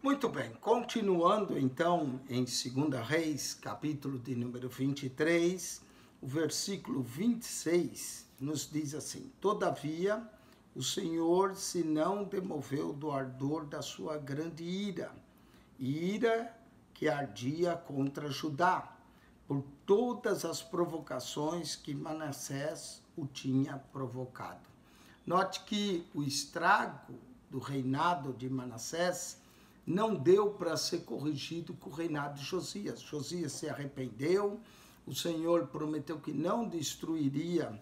Muito bem, continuando então em 2 Reis, capítulo de número 23, o versículo 26 nos diz assim: Todavia, o Senhor se não demoveu do ardor da sua grande ira que ardia contra Judá, por todas as provocações que Manassés o tinha provocado. Note que o estrago do reinado de Manassés não deu para ser corrigido com o reinado de Josias. Josias se arrependeu, o Senhor prometeu que não destruiria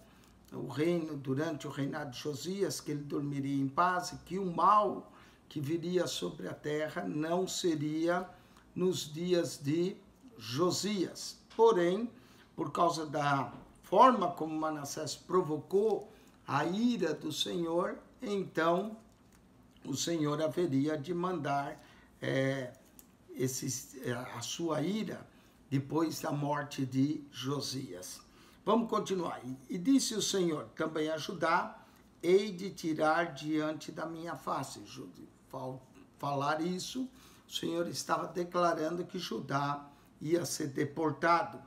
o reino durante o reinado de Josias, que ele dormiria em paz e que o mal que viria sobre a terra não seria nos dias de Josias. Porém, por causa da forma como Manassés provocou a ira do Senhor, então o Senhor haveria de mandar a sua ira depois da morte de Josias. Vamos continuar. E disse o Senhor também a Judá: hei de tirar diante da minha face. Falar isso, o Senhor estava declarando que Judá ia ser deportado.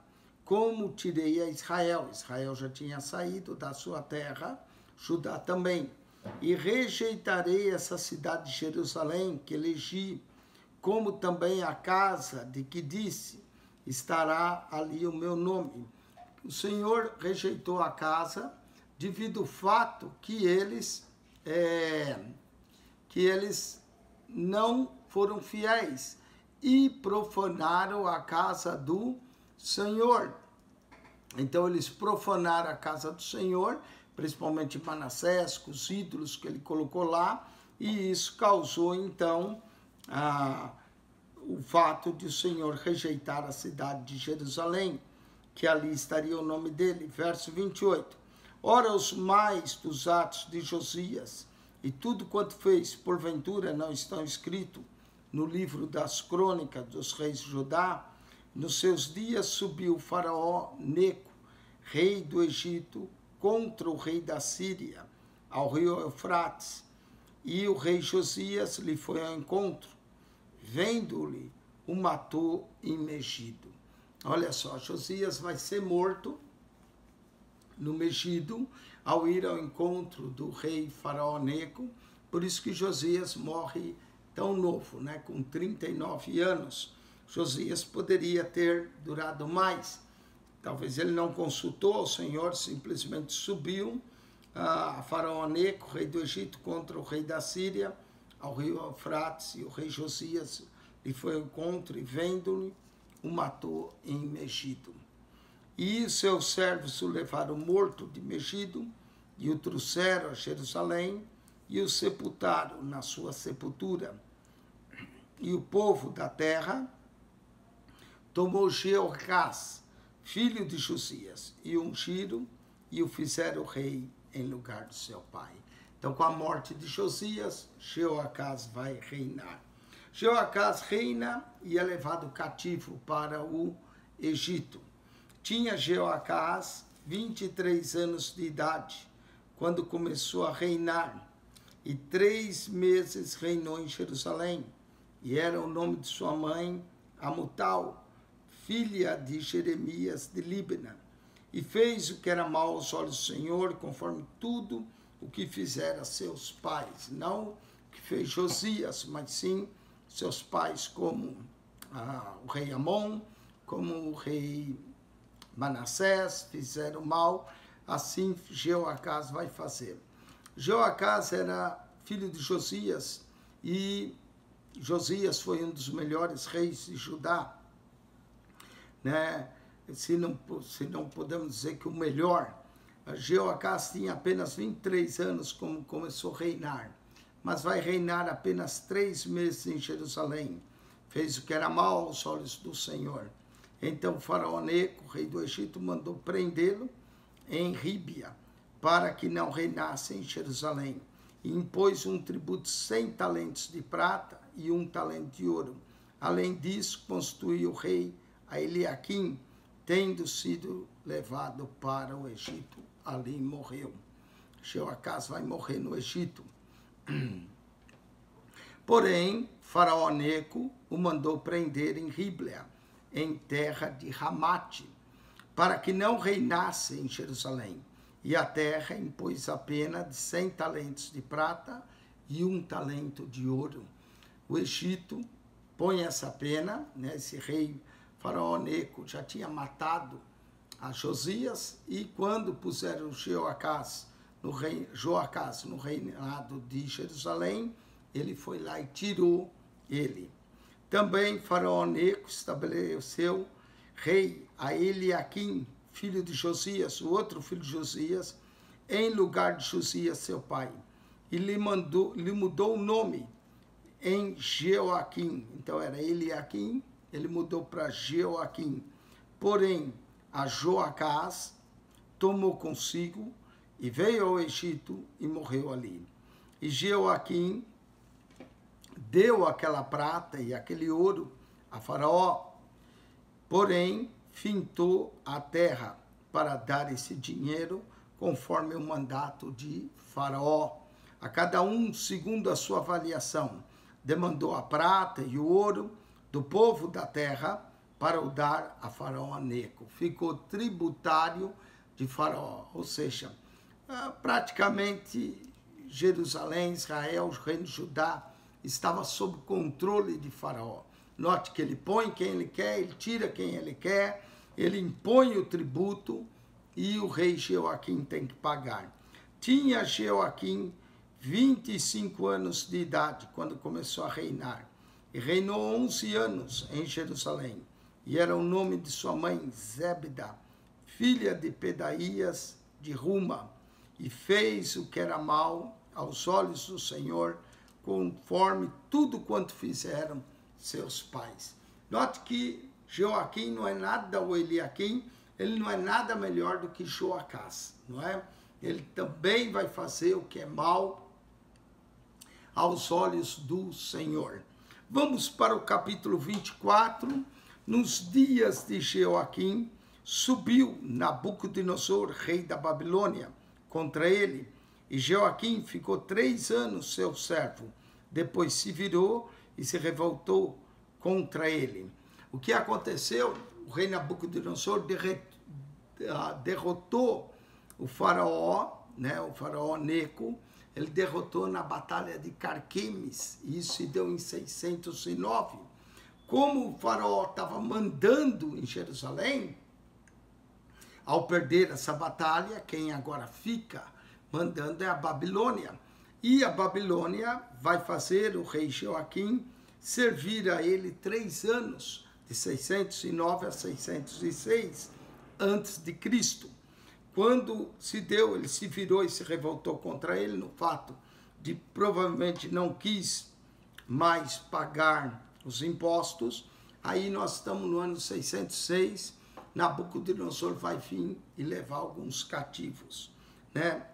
Como tirei a Israel? Israel já tinha saído da sua terra, Judá também. E rejeitarei essa cidade de Jerusalém que elegi, como também a casa de que disse, estará ali o meu nome. O Senhor rejeitou a casa devido ao fato que eles não foram fiéis e profanaram a casa do Senhor. Então eles profanaram a casa do Senhor, principalmente Manassés, com os ídolos que ele colocou lá, e isso causou então o fato de o Senhor rejeitar a cidade de Jerusalém, que ali estaria o nome dele. Verso 28. Ora, os mais dos atos de Josias e tudo quanto fez, porventura, não estão escritos no livro das crônicas dos reis de Judá? Nos seus dias subiu o faraó Neco, rei do Egito, contra o rei da Síria, ao rio Eufrates, e o rei Josias lhe foi ao encontro, vendo-lhe, o matou em Megido. Olha só, Josias vai ser morto no Megido ao ir ao encontro do rei faraó Neco. Por isso que Josias morre tão novo, né? Com 39 anos. Josias poderia ter durado mais. Talvez ele não consultou o Senhor, simplesmente subiu a faraó Neco, rei do Egito, contra o rei da Síria, ao rio Eufrates, e o rei Josias lhe foi ao encontro e, vendo-lhe, o matou em Megido. E seus servos o levaram morto de Megido, e o trouxeram a Jerusalém, e o sepultaram na sua sepultura. E o povo da terra tomou Jeoacás, filho de Josias, e ungiram e o fizeram rei em lugar de seu pai. Então, com a morte de Josias, Jeoacás vai reinar. Jeoacás reina e é levado cativo para o Egito. Tinha Jeoacás 23 anos de idade quando começou a reinar, e 3 meses reinou em Jerusalém, e era o nome de sua mãe Amutal, filha de Jeremias de Líbana, e fez o que era mal aos olhos do Senhor, conforme tudo o que fizera seus pais. Não o que fez Josias, mas sim seus pais, como o rei Amon, como o rei Manassés, fizeram mal, assim Jeoacás vai fazer. Jeoacás era filho de Josias, e Josias foi um dos melhores reis de Judá, né? Se não podemos dizer que o melhor. Jeoacás tinha apenas 23 anos quando começou a reinar, mas vai reinar apenas 3 meses em Jerusalém. Fez o que era mal aos olhos do Senhor. Então o faraó Neco, rei do Egito, mandou prendê-lo em Ríbia, para que não reinasse em Jerusalém, e impôs um tributo de 100 talentos de prata e 1 talento de ouro. Além disso, constituiu o rei a Eliaquim, tendo sido levado para o Egito. Ali morreu. Jeoacás vai morrer no Egito. Porém, Faraó Neco o mandou prender em Ribla, em terra de Ramate, para que não reinasse em Jerusalém. E a terra impôs a pena de 100 talentos de prata e 1 talento de ouro. O Egito põe essa pena, né? Esse rei Faraó Neco já tinha matado a Josias, e quando puseram Joacás no reinado de Jerusalém, ele foi lá e tirou ele. Também Faraó Neco estabeleceu rei a Eliaquim, filho de Josias, o outro filho de Josias, em lugar de Josias, seu pai. E lhe mudou o nome em Jeoaquim. Então era Eliaquim, ele mudou para Jeoaquim. Porém, a Joacás tomou consigo e veio ao Egito e morreu ali. E Jeoaquim deu aquela prata e aquele ouro a Faraó, porém fintou a terra para dar esse dinheiro conforme o mandato de Faraó. A cada um segundo a sua avaliação. Demandou a prata e o ouro do povo da terra para o dar a Faraó Neco. Ficou tributário de Faraó, ou seja, praticamente Jerusalém, Israel, o reino de Judá estava sob controle de Faraó. Note que ele põe quem ele quer, ele tira quem ele quer, ele impõe o tributo e o rei Jeoaquim tem que pagar. Tinha Jeoaquim 25 anos de idade quando começou a reinar, e reinou 11 anos em Jerusalém. E era o nome de sua mãe Zébida, filha de Pedaías de Ruma, e fez o que era mal aos olhos do Senhor, conforme tudo quanto fizeram seus pais. Note que Joaquim não é nada, ou Eliaquim, ele não é nada melhor do que Joacás, não é? Ele também vai fazer o que é mal aos olhos do Senhor. Vamos para o capítulo 24. Nos dias de Joaquim, subiu Nabucodonosor, rei da Babilônia, contra ele, e Joaquim ficou 3 anos seu servo. Depois se virou e se revoltou contra ele. O que aconteceu? O rei Nabucodonosor derrotou o faraó, né, o faraó Neco. Ele derrotou na batalha de Carquemes, e isso se deu em 609. Como o faraó estava mandando em Jerusalém, ao perder essa batalha, quem agora fica mandando é a Babilônia. E a Babilônia vai fazer o rei Joaquim servir a ele 3 anos, de 609 a 606 antes de Cristo. Quando se deu, ele se virou e se revoltou contra ele no fato de provavelmente não quis mais pagar os impostos. Aí nós estamos no ano 606, Nabucodonosor vai vir e levar alguns cativos, né?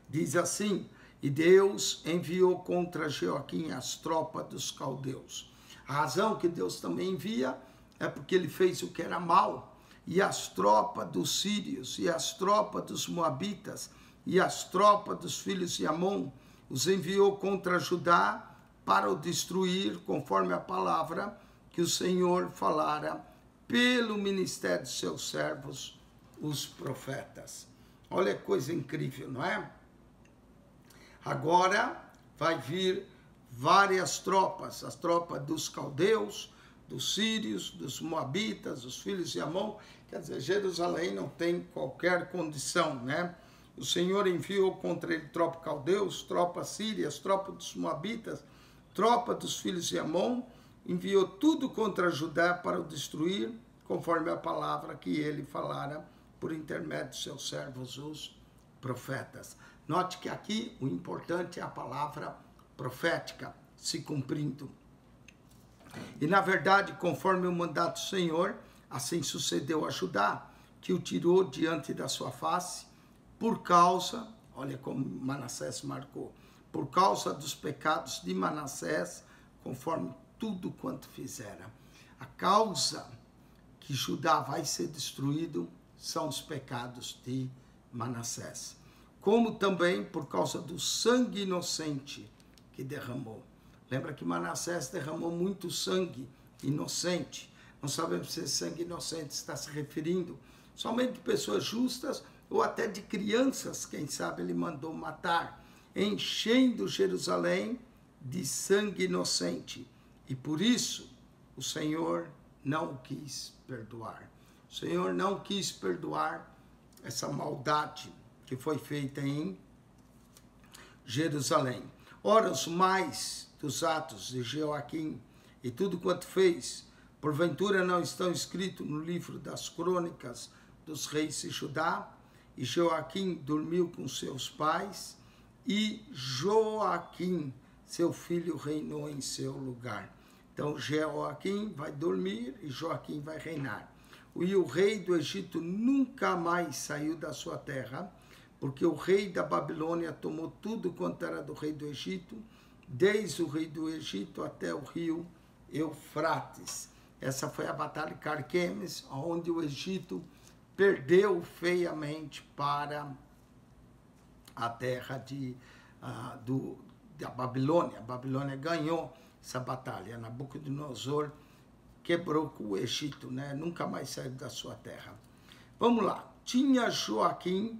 Diz assim: e Deus enviou contra Joaquim as tropas dos caldeus. A razão que Deus também envia é porque ele fez o que era mal, e as tropas dos sírios, e as tropas dos moabitas, e as tropas dos filhos de Amon, os enviou contra Judá para o destruir, conforme a palavra que o Senhor falara pelo ministério de seus servos, os profetas. Olha que coisa incrível, não é? Agora vai vir várias tropas, as tropas dos caldeus, dos sírios, dos moabitas, dos filhos de Amon. Quer dizer, Jerusalém não tem qualquer condição, né? O Senhor enviou contra ele tropas caldeus, tropas sírias, tropas dos moabitas, tropa dos filhos de Amon, enviou tudo contra Judá para o destruir, conforme a palavra que ele falara por intermédio de seus servos, os profetas. Note que aqui o importante é a palavra profética se cumprindo. E na verdade, conforme o mandato do Senhor, assim sucedeu a Judá, que o tirou diante da sua face, por causa, olha como Manassés marcou, por causa dos pecados de Manassés, conforme tudo quanto fizera. A causa que Judá vai ser destruído são os pecados de Manassés. Como também por causa do sangue inocente que derramou. Lembra que Manassés derramou muito sangue inocente. Não sabemos se esse sangue inocente está se referindo somente de pessoas justas ou até de crianças, quem sabe ele mandou matar, enchendo Jerusalém de sangue inocente. E por isso o Senhor não quis perdoar. O Senhor não quis perdoar essa maldade que foi feita em Jerusalém. Ora, os mais dos atos de Joaquim e tudo quanto fez, porventura não estão escritos no livro das crônicas dos reis de Judá? E Joaquim dormiu com seus pais, e Joaquim, seu filho, reinou em seu lugar. Então, Joaquim vai dormir e Joaquim vai reinar. E o rei do Egito nunca mais saiu da sua terra, porque o rei da Babilônia tomou tudo quanto era do rei do Egito, desde o rei do Egito até o rio Eufrates. Essa foi a batalha de Carquemes, onde o Egito perdeu feiamente para a terra da Babilônia. A Babilônia ganhou essa batalha. Nabucodonosor quebrou com o Egito, né? Nunca mais saiu da sua terra. Vamos lá. Tinha Joaquim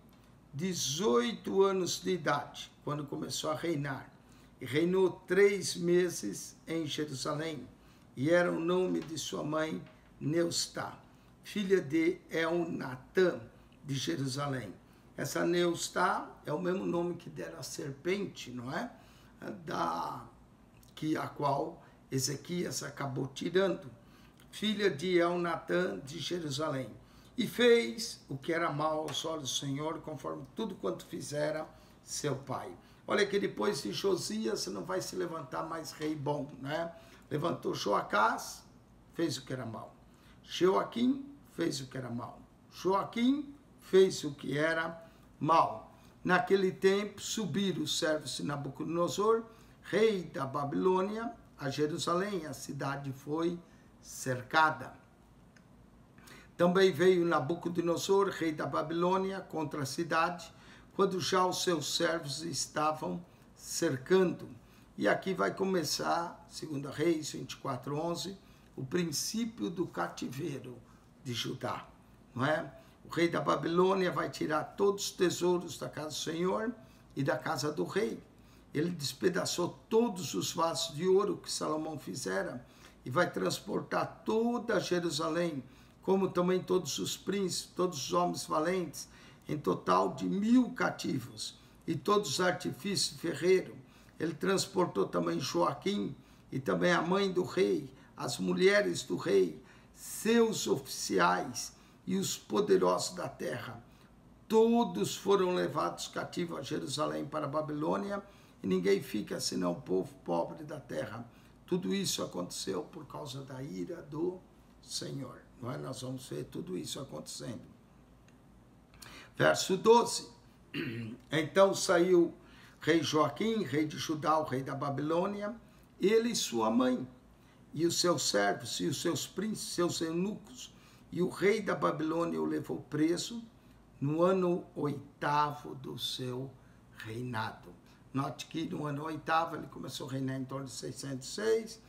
18 anos de idade, quando começou a reinar. E reinou 3 meses em Jerusalém. E era o nome de sua mãe, Neustá, filha de Elnatã, de Jerusalém. Essa Neustá é o mesmo nome que deram a serpente, não é? A qual Ezequias acabou tirando. Filha de Elnatã, de Jerusalém. E fez o que era mal aos olhos do Senhor, conforme tudo quanto fizera seu pai. Olha que depois de Josias não vai se levantar mais rei bom, né? Levantou Joacás, fez o que era mal. Joaquim fez o que era mal. Joaquim fez o que era mal. Naquele tempo subiram os servos de Nabucodonosor, rei da Babilônia, a Jerusalém. A cidade foi cercada. Também veio Nabucodonosor, rei da Babilônia, contra a cidade, quando já os seus servos estavam cercando. E aqui vai começar, 2 Reis 24:11, o princípio do cativeiro de Judá, não é? O rei da Babilônia vai tirar todos os tesouros da casa do Senhor e da casa do rei. Ele despedaçou todos os vasos de ouro que Salomão fizera e vai transportar toda Jerusalém, como também todos os príncipes, todos os homens valentes, em total de 1000 cativos, e todos os artifícios ferreiros. Ele transportou também Joaquim e também a mãe do rei, as mulheres do rei, seus oficiais e os poderosos da terra. Todos foram levados cativos a Jerusalém para a Babilônia, e ninguém fica senão o povo pobre da terra. Tudo isso aconteceu por causa da ira do Senhor. Não é? Nós vamos ver tudo isso acontecendo. Verso 12. Então saiu rei Joaquim, rei de Judá, o rei da Babilônia, ele e sua mãe, e os seus servos, e os seus príncipes, seus eunucos, e o rei da Babilônia o levou preso no ano 8º do seu reinado. Note que no ano 8º ele começou a reinar em torno de 606,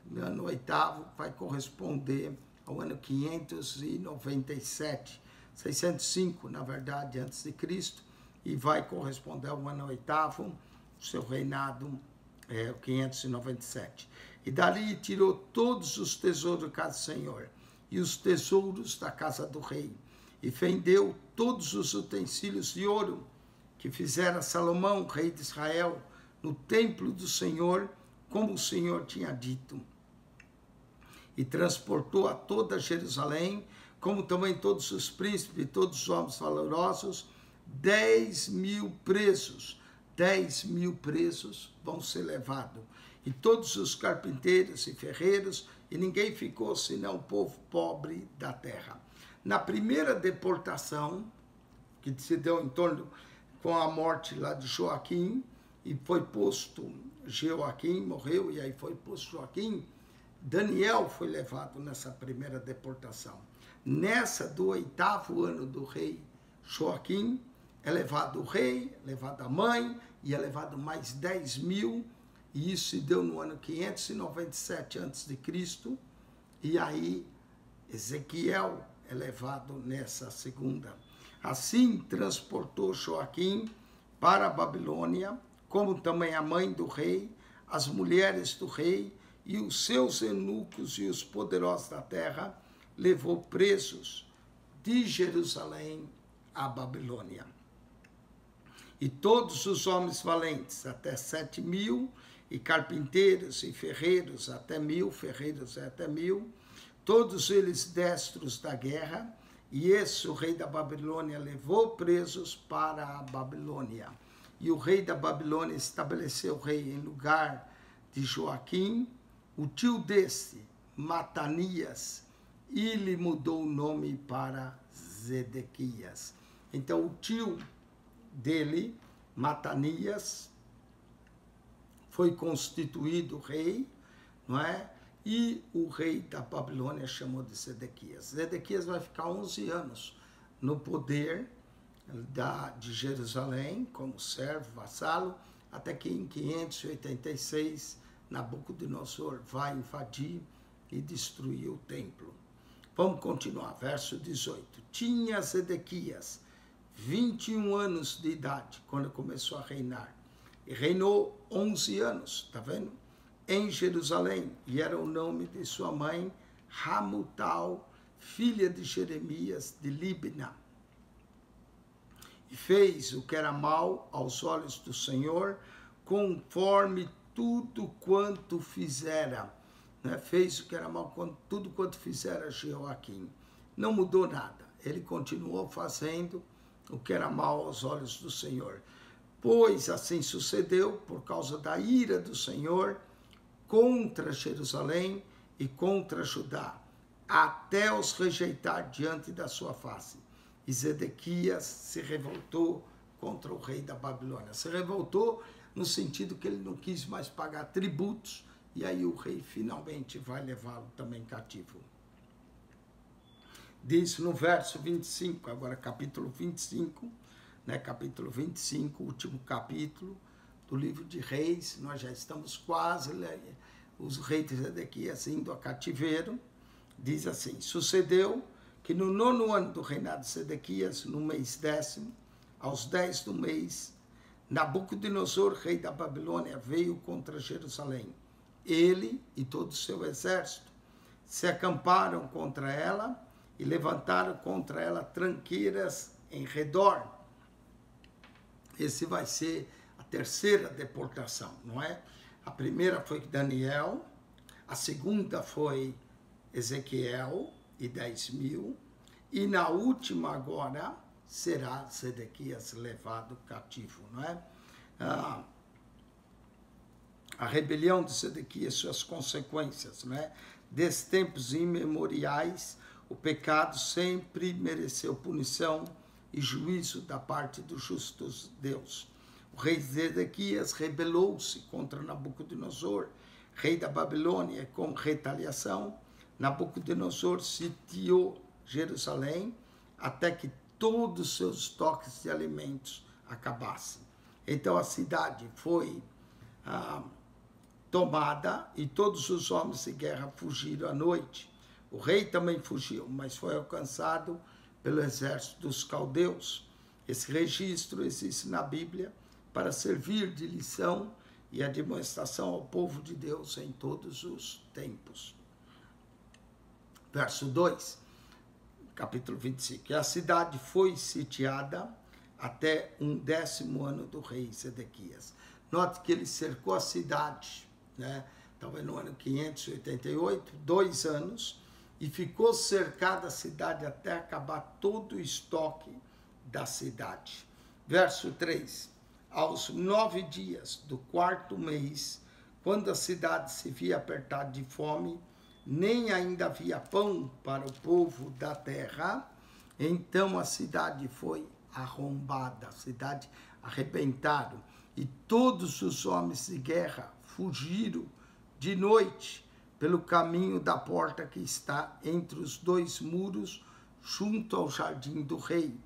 no ano 8º vai corresponder ao ano 597, 605, na verdade, antes de Cristo, e vai corresponder ao ano 8º, o seu reinado, 597. E dali tirou todos os tesouros da casa do Senhor, e os tesouros da casa do rei, e vendeu todos os utensílios de ouro que fizera Salomão, rei de Israel, no templo do Senhor, como o Senhor tinha dito. E transportou a toda Jerusalém, como também todos os príncipes e todos os homens valorosos, 10.000 presos. 10.000 presos vão ser levados. E todos os carpinteiros e ferreiros, e ninguém ficou senão o povo pobre da terra. Na primeira deportação, que se deu em torno com a morte lá de Joaquim, e foi posto Joaquim, morreu, e aí foi posto Joaquim, Daniel foi levado nessa primeira deportação. Nessa do 8º ano do rei Joaquim, é levado o rei, levado a mãe, e é levado mais 10.000 e isso se deu no ano 597 a.C., e aí Ezequiel é levado nessa segunda. Assim transportou Joaquim para a Babilônia, como também a mãe do rei, as mulheres do rei e os seus eunucos e os poderosos da terra, levou presos de Jerusalém à Babilônia. E todos os homens valentes, até 7.000, e carpinteiros e ferreiros até 1.000, todos eles destros da guerra, e esse o rei da Babilônia levou presos para a Babilônia. E o rei da Babilônia estabeleceu o rei em lugar de Joaquim, o tio deste, Matanias, e lhe mudou o nome para Zedequias. Então o tio dele, Matanias, foi constituído rei, não é? E o rei da Babilônia chamou de Zedequias. Zedequias vai ficar 11 anos no poder de Jerusalém, como servo, vassalo, até que em 586, Nabucodonosor vai invadir e destruir o templo. Vamos continuar, verso 18. Tinha Zedequias 21 anos de idade quando começou a reinar. E reinou 11 anos, tá vendo? Em Jerusalém, e era o nome de sua mãe, Hamutal, filha de Jeremias de Libna. E fez o que era mal aos olhos do Senhor, conforme tudo quanto fizera. Né? Fez o que era mal, tudo quanto fizera Joaquim. Não mudou nada, ele continuou fazendo o que era mal aos olhos do Senhor. Pois assim sucedeu, por causa da ira do Senhor, contra Jerusalém e contra Judá, até os rejeitar diante da sua face. E Zedequias se revoltou contra o rei da Babilônia. Se revoltou no sentido que ele não quis mais pagar tributos, e aí o rei finalmente vai levá-lo também cativo. Diz no verso 25, agora capítulo 25, né, capítulo 25, último capítulo do livro de Reis, nós já estamos quase, os reis de Zedequias indo a cativeiro. Diz assim: sucedeu que no 9º ano do reinado de Zedequias, no mês 10º, aos 10 do mês, Nabucodonosor, rei da Babilônia, veio contra Jerusalém. Ele e todo o seu exército se acamparam contra ela e levantaram contra ela tranqueiras em redor. Esse vai ser a terceira deportação, não é? A primeira foi Daniel, a segunda foi Ezequiel e 10.000, e na última agora será Zedequias levado cativo, não é? A rebelião de Zedequias, suas consequências, não é? Desde tempos imemoriais, o pecado sempre mereceu punição e juízo da parte do justo Deus. O rei Zedequias rebelou-se contra Nabucodonosor, rei da Babilônia, e com retaliação, Nabucodonosor sitiou Jerusalém até que todos os seus estoques de alimentos acabassem. Então a cidade foi tomada e todos os homens de guerra fugiram à noite. O rei também fugiu, mas foi alcançado pelo exército dos caldeus. Esse registro existe na Bíblia para servir de lição e admoestação ao povo de Deus em todos os tempos. Verso 2, capítulo 25. E a cidade foi sitiada até 10º ano do rei Zedequias. Note que ele cercou a cidade, né? Talvez no ano 588, 2 anos, e ficou cercada a cidade até acabar todo o estoque da cidade. Verso 3. Aos 9 dias do 4º mês, quando a cidade se via apertada de fome, nem ainda havia pão para o povo da terra, então a cidade foi arrombada, a cidade arrebentaram, e todos os homens de guerra fugiram de noite pelo caminho da porta que está entre os 2 muros, junto ao jardim do rei,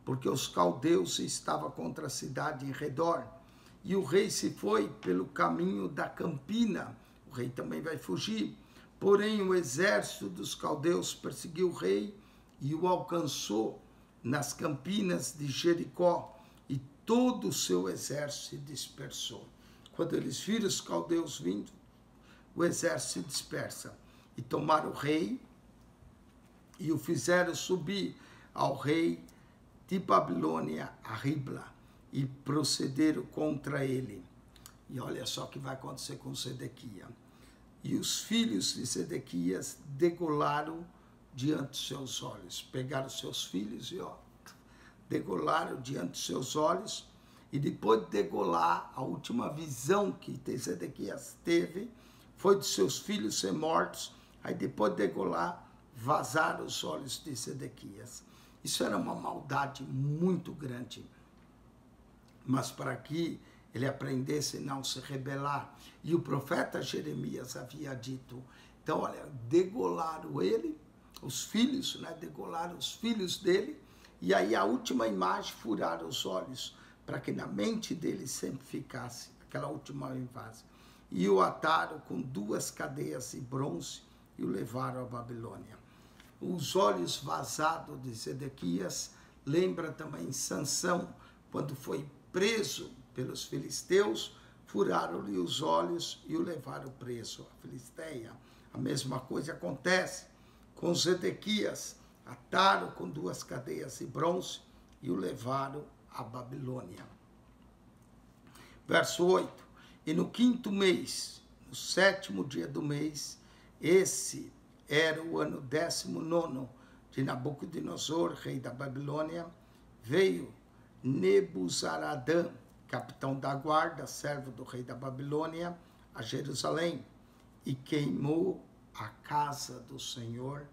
porque os caldeus estavam contra a cidade em redor. e o rei se foi pelo caminho da campina. O rei também vai fugir. Porém, o exército dos caldeus perseguiu o rei e o alcançou nas campinas de Jericó, e todo o seu exército se dispersou. Quando eles viram os caldeus vindo, o exército se dispersa. E tomaram o rei e o fizeram subir ao rei de Babilônia, a Ribla, e procederam contra ele. E olha só o que vai acontecer com Sedequias. E os filhos de Sedequias degolaram diante dos seus olhos. Pegaram seus filhos e degolaram diante dos seus olhos. E depois de degolar, a última visão que Sedequias teve foi de seus filhos ser mortos. Aí depois de degolar, vazaram os olhos de Sedequias. Isso era uma maldade muito grande. Mas para que ele aprendesse a não se rebelar. E o profeta Jeremias havia dito. Então, olha, degolaram ele, os filhos, né? Degolaram os filhos dele. E aí a última imagem, furaram os olhos, para que na mente dele sempre ficasse aquela última imagem. E o ataram com 2 cadeias de bronze e o levaram à Babilônia. Os olhos vazados de Sedequias lembra também Sansão, quando foi preso pelos filisteus, furaram-lhe os olhos e o levaram preso à Filisteia. A mesma coisa acontece com Sedequias, ataram com 2 cadeias de bronze e o levaram à Babilônia. Verso 8. E no 5º mês, no 7º dia do mês, esse era o ano 19º de Nabucodonosor, rei da Babilônia, veio Nebuzaradã, capitão da guarda, servo do rei da Babilônia, a Jerusalém, e queimou a casa do Senhor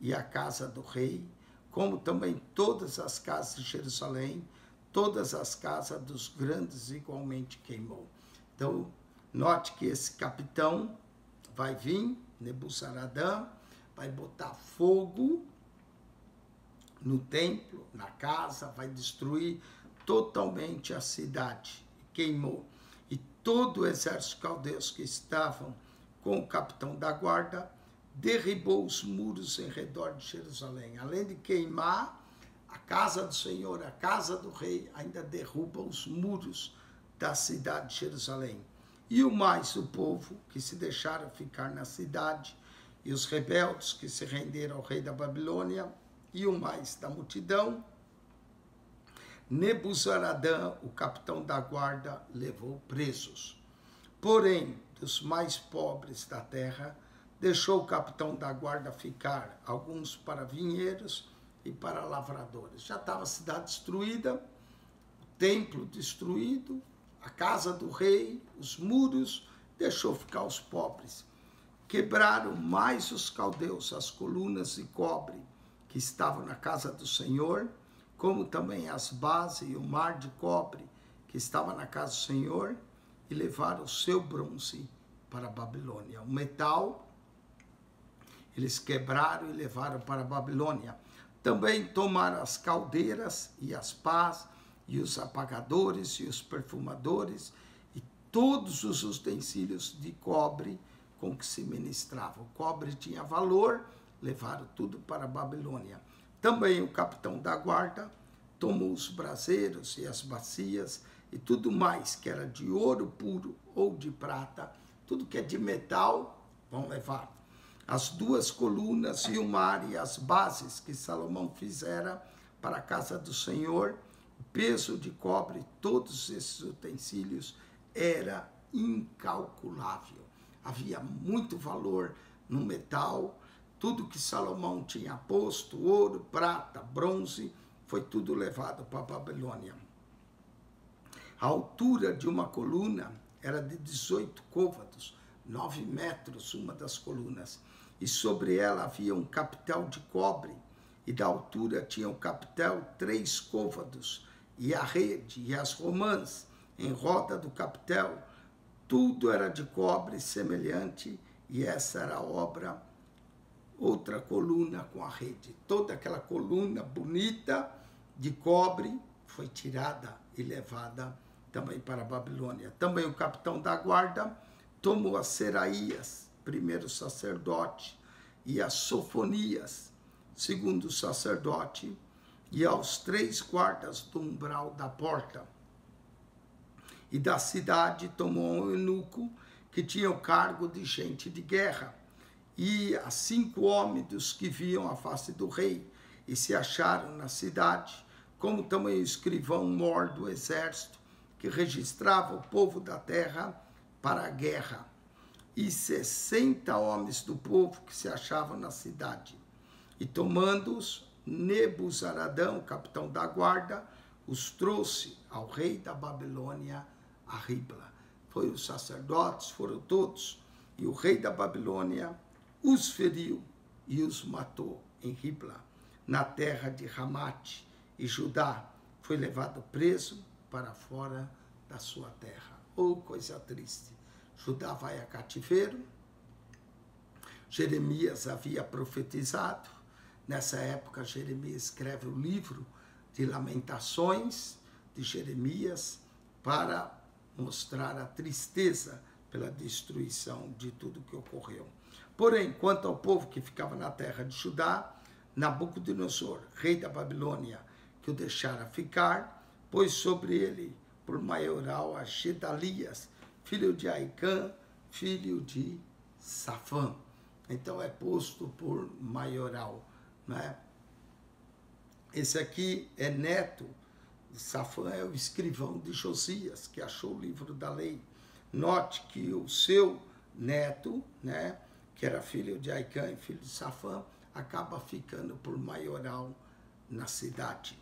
e a casa do rei, como também todas as casas de Jerusalém, todas as casas dos grandes igualmente queimou. Então, note que esse capitão vai vir, Nebuzaradã, vai botar fogo no templo, na casa, vai destruir totalmente a cidade. Queimou. E todo o exército caldeus que estavam com o capitão da guarda derribou os muros em redor de Jerusalém. Além de queimar a casa do Senhor, a casa do rei, ainda derruba os muros da cidade de Jerusalém. E o mais o povo que se deixaram ficar na cidade, e os rebeldes que se renderam ao rei da Babilônia, e o mais da multidão, Nebuzaradã, o capitão da guarda, levou presos. Porém, dos mais pobres da terra, deixou o capitão da guarda ficar, alguns para vinheiros e para lavradores. Já estava a cidade destruída, o templo destruído, a casa do rei, os muros, deixou ficar os pobres. Quebraram mais os caldeus as colunas de cobre que estavam na casa do Senhor, como também as bases e o mar de cobre que estava na casa do Senhor, e levaram o seu bronze para a Babilônia. O metal eles quebraram e levaram para a Babilônia. Também tomaram as caldeiras e as pás, e os apagadores e os perfumadores, e todos os utensílios de cobre com que se ministrava. O cobre tinha valor, levaram tudo para a Babilônia. Também o capitão da guarda tomou os braseiros e as bacias e tudo mais que era de ouro puro ou de prata, tudo que é de metal, vão levar. As 2 colunas e o mar e as bases que Salomão fizera para a casa do Senhor, o peso de cobre, todos esses utensílios, era incalculável. Havia muito valor no metal, tudo que Salomão tinha posto, ouro, prata, bronze, foi tudo levado para a Babilônia. A altura de uma coluna era de 18 côvados, 9 metros uma das colunas, e sobre ela havia um capitel de cobre, e da altura tinha o capitel 3 côvados, e a rede e as romãs em roda do capitel, tudo era de cobre semelhante, e essa era a obra, outra coluna com a rede. Toda aquela coluna bonita de cobre foi tirada e levada também para a Babilônia. Também o capitão da guarda tomou a Seraías, primeiro sacerdote, e a Sofonias, segundo sacerdote, e aos 3 guardas do umbral da porta. E da cidade tomou um eunuco que tinha o cargo de gente de guerra, e a 5 homens dos que viam a face do rei, e se acharam na cidade, como também o escrivão-mor do exército, que registrava o povo da terra para a guerra, e 60 homens do povo que se achavam na cidade. E tomando-os, Nebuzaradão, capitão da guarda, os trouxe ao rei da Babilônia a Ribla. Foi os sacerdotes, foram todos, e o rei da Babilônia os feriu e os matou em Ribla, na terra de Ramate, e Judá foi levado preso para fora da sua terra. Oh, coisa triste! Judá vai a cativeiro. Jeremias havia profetizado. Nessa época, Jeremias escreve o livro de Lamentações de Jeremias para mostrar a tristeza pela destruição de tudo que ocorreu. Porém, quanto ao povo que ficava na terra de Judá, Nabucodonosor, rei da Babilônia, que o deixara ficar, pôs sobre ele por maioral a Gedalias, filho de Aicã, filho de Safã. Então é posto por maioral, né? Esse aqui é neto, Safã é o escrivão de Josias, que achou o livro da lei. Note que o seu neto, né, que era filho de Aicã e filho de Safã, acaba ficando por maioral na cidade.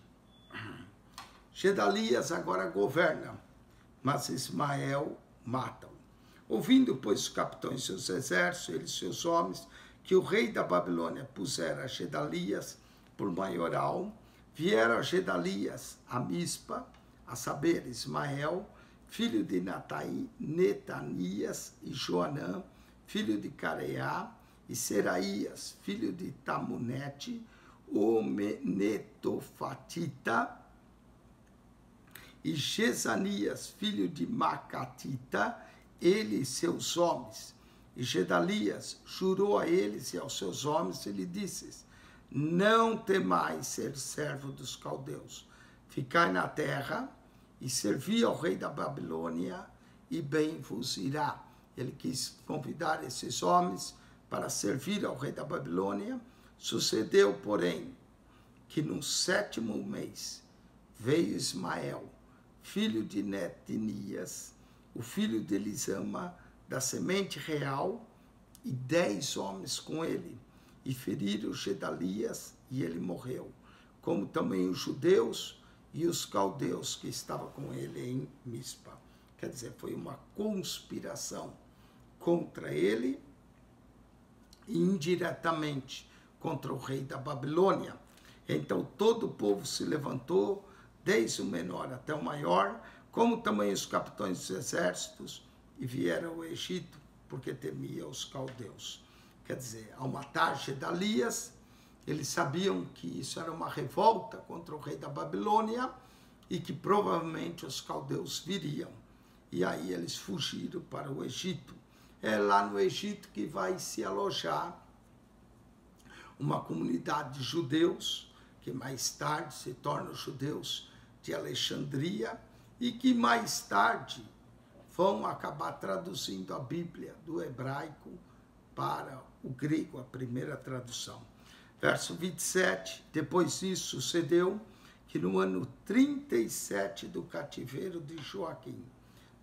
Gedalias agora governa, mas Ismael matam. Ouvindo, pois, os capitães e seus exércitos, eles e seus homens, que o rei da Babilônia pusera Gedalias por maioral, vieram a Gedalias a Mispa, a saber, Ismael, filho de Netanias, e Joanã, filho de Careá, e Seraías, filho de Tamunete, o Netofatita, e Jezanias, filho de Macatita, ele e seus homens. E Gedalias jurou a eles e aos seus homens, e lhe disse: não temais ser servo dos caldeus, ficai na terra e servi ao rei da Babilônia, e bem vos irá. Ele quis convidar esses homens para servir ao rei da Babilônia. Sucedeu, porém, que no 7º mês veio Ismael, filho de Netanias, o filho de Elisama, da semente real, e 10 homens com ele, e feriram Gedalias, e ele morreu, como também os judeus e os caldeus que estavam com ele em Mispa. Quer dizer, foi uma conspiração contra ele e indiretamente contra o rei da Babilônia. Então todo o povo se levantou, desde o menor até o maior, como também os capitães dos exércitos, e vieram ao Egito, porque temia os caldeus. Quer dizer, ao matar Gedalias, eles sabiam que isso era uma revolta contra o rei da Babilônia e que provavelmente os caldeus viriam. E aí eles fugiram para o Egito. É lá no Egito que vai se alojar uma comunidade de judeus, que mais tarde se tornam judeus de Alexandria, e que mais tarde vão acabar traduzindo a Bíblia do hebraico para o grego, a primeira tradução. Verso 27, depois disso sucedeu que no ano 37 do cativeiro de Joaquim,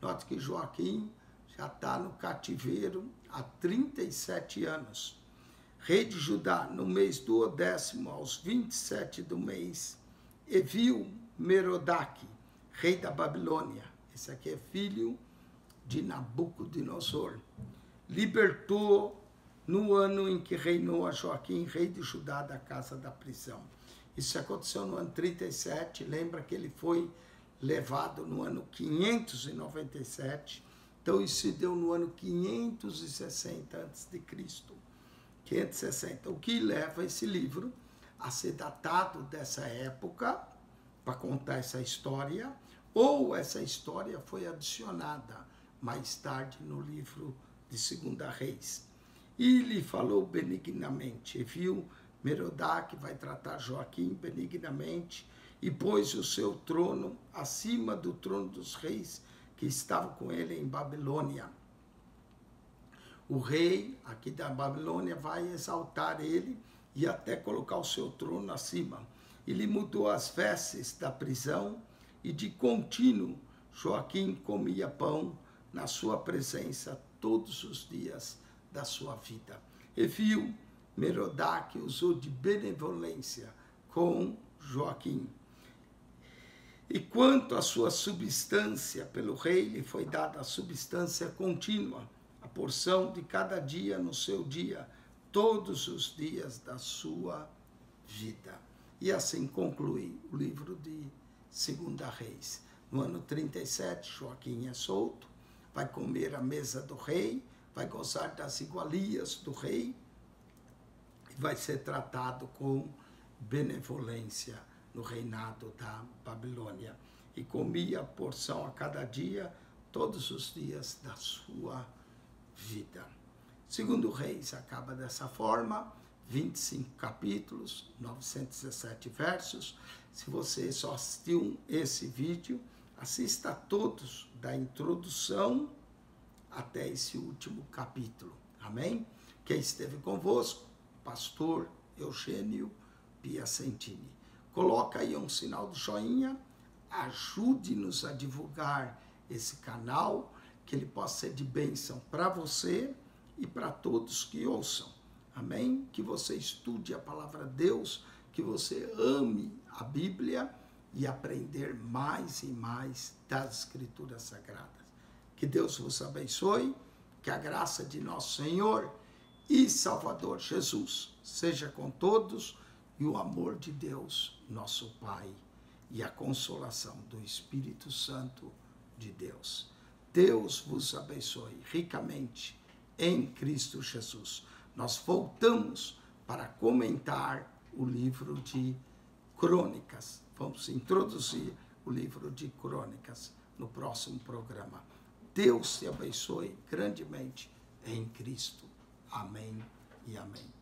note que Joaquim já está no cativeiro há 37 anos, rei de Judá, no mês do 10º, aos 27 do mês, Evil-Merodach, rei da Babilônia, esse aqui é filho de Nabucodonosor, libertou no ano em que reinou a Joaquim, rei de Judá, da casa da prisão. Isso aconteceu no ano 37, lembra que ele foi levado no ano 597, então isso se deu no ano 560 a.C., 560, o que leva esse livro a ser datado dessa época, para contar essa história, ou essa história foi adicionada mais tarde no livro de 2 Reis. E lhe falou benignamente, e viu Merodach vai tratar Joaquim benignamente, e pôs o seu trono acima do trono dos reis que estavam com ele em Babilônia. O rei aqui da Babilônia vai exaltar ele e até colocar o seu trono acima. Ele mudou as vestes da prisão e de contínuo Joaquim comia pão na sua presença todos os dias da sua vida. E viu Merodach usou de benevolência com Joaquim. E quanto à sua substância, pelo rei lhe foi dada a substância contínua, a porção de cada dia no seu dia, todos os dias da sua vida. E assim conclui o livro de 2 Reis. No ano 37, Joaquim é solto, vai comer à mesa do rei, vai gozar das igualias do rei e vai ser tratado com benevolência no reinado da Babilônia. E comia porção a cada dia, todos os dias da sua vida. 2 Reis acaba dessa forma, 25 capítulos, 917 versos. Se você só assistiu esse vídeo, assista a todos, da introdução até esse último capítulo. Amém? Quem esteve convosco, pastor Eugênio Piacentini. Coloca aí um sinal de joinha, ajude-nos a divulgar esse canal, que ele possa ser de bênção para você e para todos que ouçam. Amém? Que você estude a palavra de Deus, que você ame a Bíblia e aprender mais e mais das Escrituras Sagradas. Que Deus vos abençoe, que a graça de nosso Senhor e Salvador Jesus seja com todos, e o amor de Deus, nosso Pai, e a consolação do Espírito Santo de Deus. Deus vos abençoe ricamente em Cristo Jesus. Nós voltamos para comentar o livro de Crônicas. Vamos introduzir o livro de Crônicas no próximo programa. Deus te abençoe grandemente em Cristo. Amém e amém.